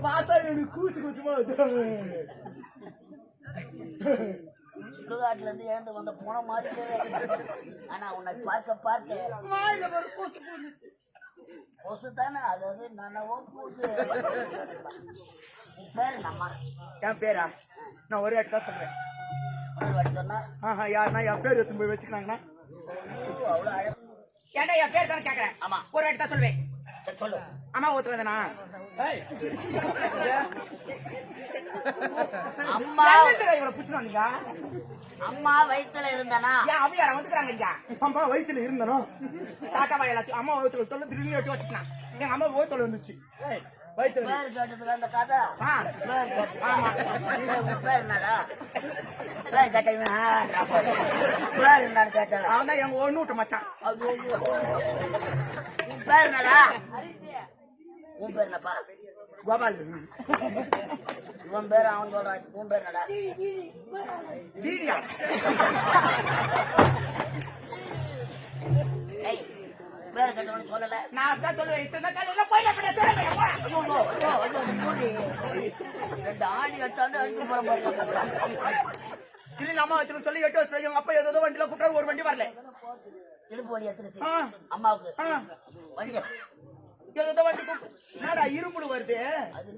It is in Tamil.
பார்த்தா எனக்கு கூச்சுமா சுடுகாட்டுல இருந்து எழுந்து வந்த போன மாதிரி. ஆனா உன்னை பார்க்க வாயில ஒரு கொசு பூந்துச்சு. கொசு தானே, அதாவது நனவோ பூசு. பேரு நம்ம என் பேரா? நான் ஒரே இடத்துல சொல்றேன். சொன்னா யாருன்னா என் பேர் எடுத்து போய் வச்சுக்கிறாங்கன்னா அவ்வளவு அழகு. ஏன்னா என் பேர் தானே கேக்குறேன். ஆமா, ஒரு இடத்த சொல்வேன். சொல்லு. அம்மா ஊத்துறதுனா அம்மா இவரை புடிச்சு வந்தீங்க. அம்மா வயித்துல இருந்தானா? ஏன் அவையார வந்துக்கிறாங்க. அம்மா வயித்துல இருந்தனும் தாத்தா எல்லாத்தையும் அம்மா வயித்துல தொல்ல திடீர்னு வெட்டி வச்சுட்டான். எங்க அம்மா வயித்துல வந்துச்சு. வயித்துல பேர் கேட்டதுல அந்த கதை. ஆமா. பேர் என்னடா? பேர் கேட்டீங்க. பேர் என்னன்னு கேட்டா அவன் தான் எங்க ஒண்ணு விட்டு மச்சான். உன் பேர் என்னடா? உன் பேர் என்னப்பா? கோபால். இவன் பேர் அவன் சொல்றான். உன் பேர் என்னடா? வீடியா. பேர் கேட்டவனு சொல்லல. நான் அப்படிதான் சொல்லுவேன். இஷ்டம் காலையில போயில ரெண்டு ஆணி எடுத்தாந்து அடிச்சு போற மாதிரி. திடீர்னு அம்மா வச்சு சொல்லி 8 வருஷம் எங்க அப்பா ஏதோ வண்டியில கூப்பிட்டாரு. ஒரு வண்டி வரல. இடுப்பு வண்டி எடுத்துருச்சு அம்மாவுக்கு. வண்டி ஏதோ வண்டி என்னடா இரும்புடு வருது. அது